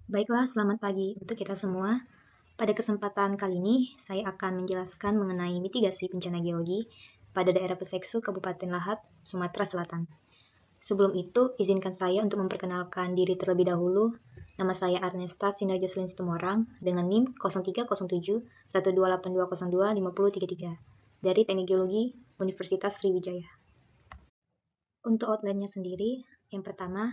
Baiklah, selamat pagi untuk kita semua. Pada kesempatan kali ini, saya akan menjelaskan mengenai mitigasi bencana geologi pada daerah Peseksu, Kabupaten Lahat, Sumatera Selatan. Sebelum itu, izinkan saya untuk memperkenalkan diri terlebih dahulu. Nama saya Arnesta Sinarjo Selin Situmorang dengan NIM 0307 1282202 5033 dari Teknik Geologi Universitas Sriwijaya. Untuk outline-nya sendiri, yang pertama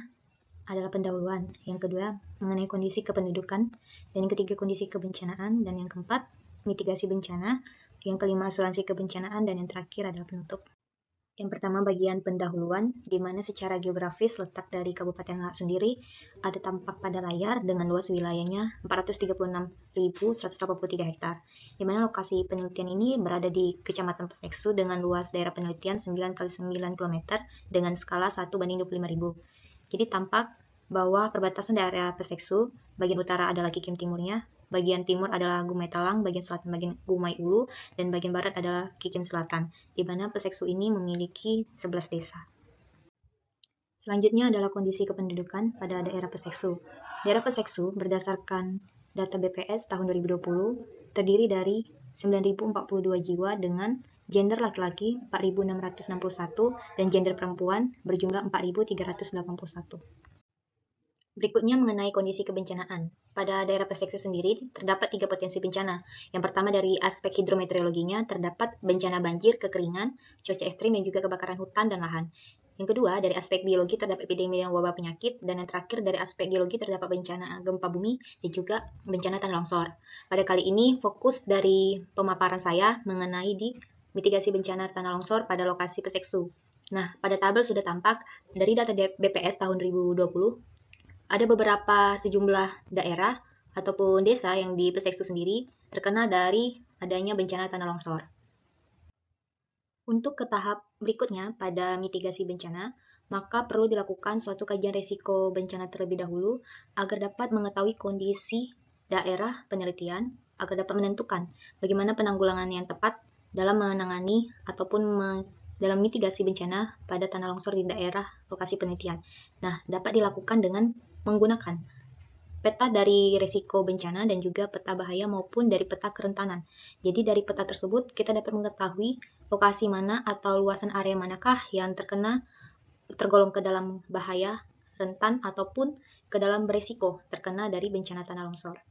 adalah pendahuluan, yang kedua mengenai kondisi kependudukan, dan yang ketiga kondisi kebencanaan, dan yang keempat mitigasi bencana, yang kelima asuransi kebencanaan, dan yang terakhir adalah penutup. Yang pertama bagian pendahuluan, di mana secara geografis letak dari Kabupaten Lahat sendiri ada tampak pada layar dengan luas wilayahnya 436.183 hektar, di mana lokasi penelitian ini berada di Kecamatan Peseksu dengan luas daerah penelitian 9x9 km dengan skala 1:25.000. Jadi tampak bahwa perbatasan daerah Peseksu, bagian utara adalah Kikim timurnya, bagian timur adalah Gumai Talang, bagian selatan bagian Gumai Ulu, dan bagian barat adalah Kikim Selatan, di mana Peseksu ini memiliki 11 desa. Selanjutnya adalah kondisi kependudukan pada daerah Peseksu. Daerah Peseksu berdasarkan data BPS tahun 2020 terdiri dari 9.042 jiwa dengan gender laki-laki 4.661 dan gender perempuan berjumlah 4.381. Berikutnya mengenai kondisi kebencanaan. Pada daerah Peseksu sendiri terdapat 3 potensi bencana. Yang pertama dari aspek hidrometeorologinya terdapat bencana banjir, kekeringan, cuaca ekstrim, dan juga kebakaran hutan dan lahan. Yang kedua dari aspek biologi terdapat epidemi dan wabah penyakit, dan yang terakhir dari aspek geologi terdapat bencana gempa bumi dan juga bencana tanah longsor. Pada kali ini fokus dari pemaparan saya mengenai di mitigasi bencana tanah longsor pada lokasi Peseksu. Nah, pada tabel sudah tampak dari data BPS tahun 2020 ada beberapa sejumlah daerah ataupun desa yang di Peseksu sendiri terkena dari adanya bencana tanah longsor. Untuk ke tahap berikutnya pada mitigasi bencana, maka perlu dilakukan suatu kajian risiko bencana terlebih dahulu agar dapat mengetahui kondisi daerah penelitian agar dapat menentukan bagaimana penanggulangan yang tepat dalam menangani ataupun dalam mitigasi bencana pada tanah longsor di daerah lokasi penelitian. Nah, dapat dilakukan dengan menggunakan peta dari risiko bencana dan juga peta bahaya maupun dari peta kerentanan. Jadi dari peta tersebut kita dapat mengetahui lokasi mana atau luasan area manakah yang tergolong ke dalam bahaya, rentan, ataupun ke dalam beresiko terkena dari bencana tanah longsor.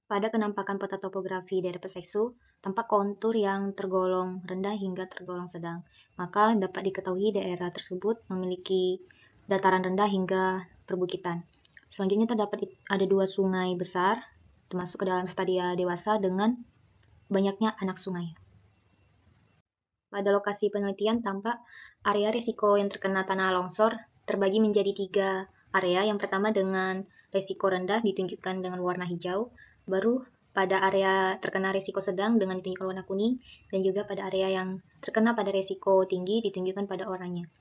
Pada penampakan peta topografi daerah Peseksu, tampak kontur yang tergolong rendah hingga tergolong sedang. Maka dapat diketahui daerah tersebut memiliki dataran rendah hingga perbukitan. Selanjutnya terdapat ada 2 sungai besar, termasuk ke dalam stadia dewasa dengan banyaknya anak sungai. Pada lokasi penelitian tampak area risiko yang terkena tanah longsor terbagi menjadi 3 area. Yang pertama dengan risiko rendah ditunjukkan dengan warna hijau, baru pada area terkena risiko sedang dengan ditunjukkan warna kuning, dan juga pada area yang terkena pada risiko tinggi ditunjukkan pada oranye.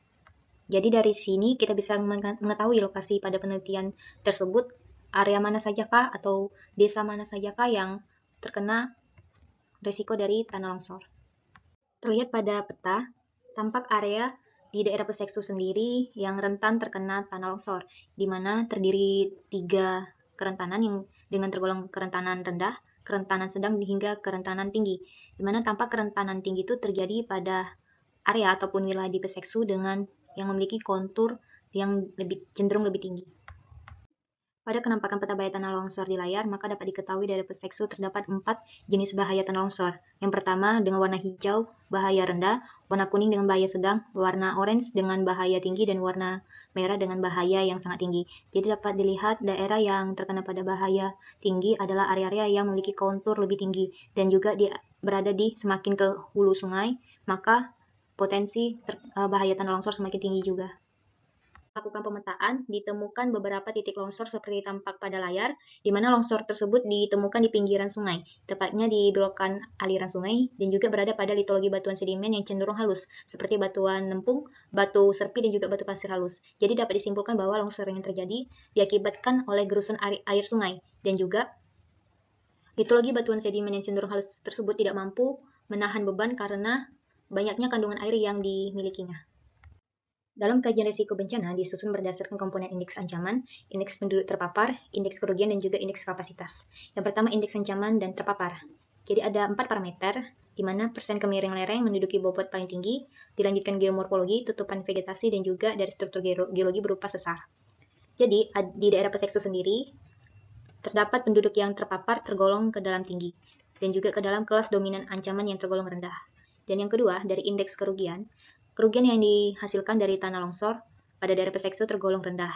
Jadi dari sini kita bisa mengetahui lokasi pada penelitian tersebut, area mana sajakah atau desa mana sajakah yang terkena risiko dari tanah longsor. Terlihat pada peta, tampak area di daerah Peseksu sendiri yang rentan terkena tanah longsor, di mana terdiri 3 kerentanan yang dengan tergolong kerentanan rendah, kerentanan sedang hingga kerentanan tinggi, di mana tampak kerentanan tinggi itu terjadi pada area ataupun wilayah di Peseksu dengan yang memiliki kontur yang cenderung lebih tinggi. Pada penampakan peta bahaya tanah longsor di layar, maka dapat diketahui dari Peseksu terdapat 4 jenis bahaya tanah longsor. Yang pertama dengan warna hijau, bahaya rendah, warna kuning dengan bahaya sedang, warna orange dengan bahaya tinggi, dan warna merah dengan bahaya yang sangat tinggi. Jadi dapat dilihat daerah yang terkena pada bahaya tinggi adalah area-area yang memiliki kontur lebih tinggi dan juga berada di semakin ke hulu sungai, maka potensi bahaya tanah longsor semakin tinggi juga. Lakukan pemetaan, ditemukan beberapa titik longsor seperti tampak pada layar, di mana longsor tersebut ditemukan di pinggiran sungai, tepatnya di belokan aliran sungai, dan juga berada pada litologi batuan sedimen yang cenderung halus, seperti batuan lempung, batu serpi, dan juga batu pasir halus. Jadi dapat disimpulkan bahwa longsor yang terjadi diakibatkan oleh gerusan air sungai, dan juga litologi batuan sedimen yang cenderung halus tersebut tidak mampu menahan beban karena banyaknya kandungan air yang dimilikinya. Dalam kajian risiko bencana disusun berdasarkan komponen indeks ancaman, indeks penduduk terpapar, indeks kerugian, dan juga indeks kapasitas. Yang pertama, indeks ancaman dan terpapar. Jadi ada 4 parameter, di mana persen kemiring lereng menduduki bobot paling tinggi, dilanjutkan geomorfologi, tutupan vegetasi, dan juga dari struktur geologi berupa sesar. Jadi, di daerah Peseksu sendiri, terdapat penduduk yang terpapar tergolong ke dalam tinggi, dan juga ke dalam kelas dominan ancaman yang tergolong rendah. Dan yang kedua, dari indeks kerugian, kerugian yang dihasilkan dari tanah longsor pada daerah Peseksu tergolong rendah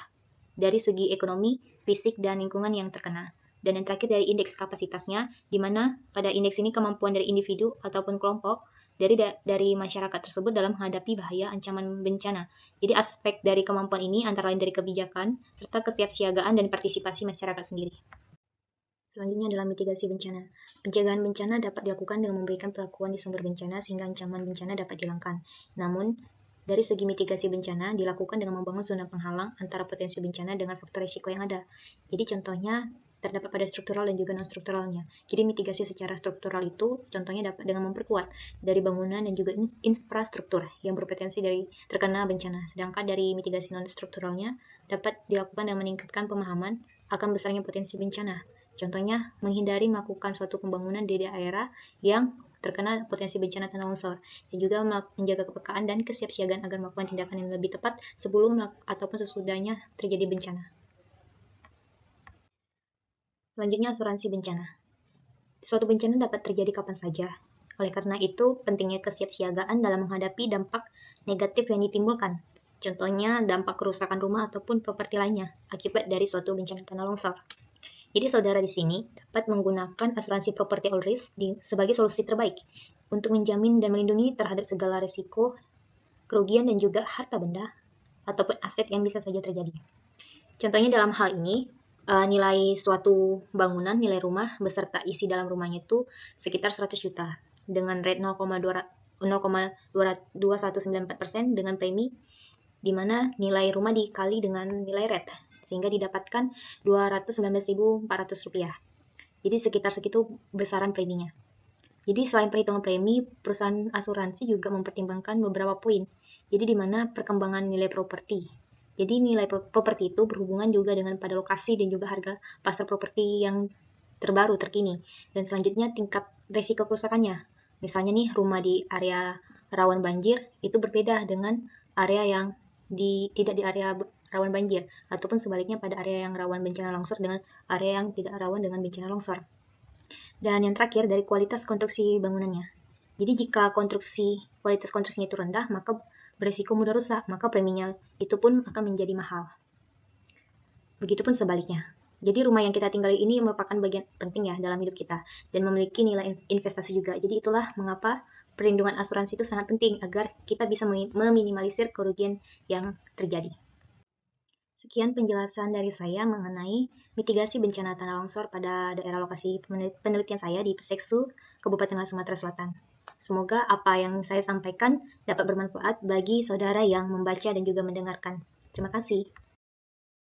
dari segi ekonomi, fisik, dan lingkungan yang terkena. Dan yang terakhir dari indeks kapasitasnya, di mana pada indeks ini kemampuan dari individu ataupun kelompok dari masyarakat tersebut dalam menghadapi bahaya ancaman bencana. Jadi aspek dari kemampuan ini antara lain dari kebijakan, serta kesiapsiagaan dan partisipasi masyarakat sendiri. Selanjutnya adalah mitigasi bencana. Pencegahan bencana dapat dilakukan dengan memberikan perlakuan di sumber bencana sehingga ancaman bencana dapat dihilangkan. Namun, dari segi mitigasi bencana dilakukan dengan membangun zona penghalang antara potensi bencana dengan faktor risiko yang ada. Jadi contohnya terdapat pada struktural dan juga non-strukturalnya. Jadi mitigasi secara struktural itu contohnya dapat dengan memperkuat dari bangunan dan juga infrastruktur yang berpotensi dari terkena bencana. Sedangkan dari mitigasi non-strukturalnya dapat dilakukan dengan meningkatkan pemahaman akan besarnya potensi bencana. Contohnya, menghindari melakukan suatu pembangunan di daerah yang terkena potensi bencana tanah longsor, dan juga menjaga kepekaan dan kesiapsiagaan agar melakukan tindakan yang lebih tepat sebelum ataupun sesudahnya terjadi bencana. Selanjutnya, asuransi bencana. Suatu bencana dapat terjadi kapan saja. Oleh karena itu, pentingnya kesiapsiagaan dalam menghadapi dampak negatif yang ditimbulkan. Contohnya, dampak kerusakan rumah ataupun properti lainnya akibat dari suatu bencana tanah longsor. Jadi saudara di sini dapat menggunakan asuransi property all risk sebagai solusi terbaik untuk menjamin dan melindungi terhadap segala risiko, kerugian, dan juga harta benda ataupun aset yang bisa saja terjadi. Contohnya dalam hal ini, nilai suatu bangunan, nilai rumah beserta isi dalam rumahnya itu sekitar 100 juta dengan rate 0,2194% dengan premi, di mana nilai rumah dikali dengan nilai rate sehingga didapatkan Rp219.400. Jadi sekitar segitu besaran preminya. Jadi selain perhitungan premi, perusahaan asuransi juga mempertimbangkan beberapa poin. Jadi di mana perkembangan nilai properti. Jadi nilai properti itu berhubungan juga dengan pada lokasi dan juga harga pasar properti yang terbaru, terkini. Dan selanjutnya tingkat resiko kerusakannya. Misalnya nih rumah di area rawan banjir itu berbeda dengan area yang tidak di area rawan banjir, ataupun sebaliknya pada area yang rawan bencana longsor dengan area yang tidak rawan dengan bencana longsor. Dan yang terakhir dari kualitas konstruksi bangunannya. Jadi jika kualitas konstruksinya itu rendah, maka berisiko mudah rusak, maka preminya itu pun akan menjadi mahal. Begitupun sebaliknya. Jadi rumah yang kita tinggali ini merupakan bagian penting ya dalam hidup kita dan memiliki nilai investasi juga. Jadi itulah mengapa perlindungan asuransi itu sangat penting agar kita bisa meminimalisir kerugian yang terjadi. Sekian penjelasan dari saya mengenai mitigasi bencana tanah longsor pada daerah lokasi penelitian saya di Peseksu, Kabupaten Sumatera Selatan. Semoga apa yang saya sampaikan dapat bermanfaat bagi saudara yang membaca dan juga mendengarkan. Terima kasih.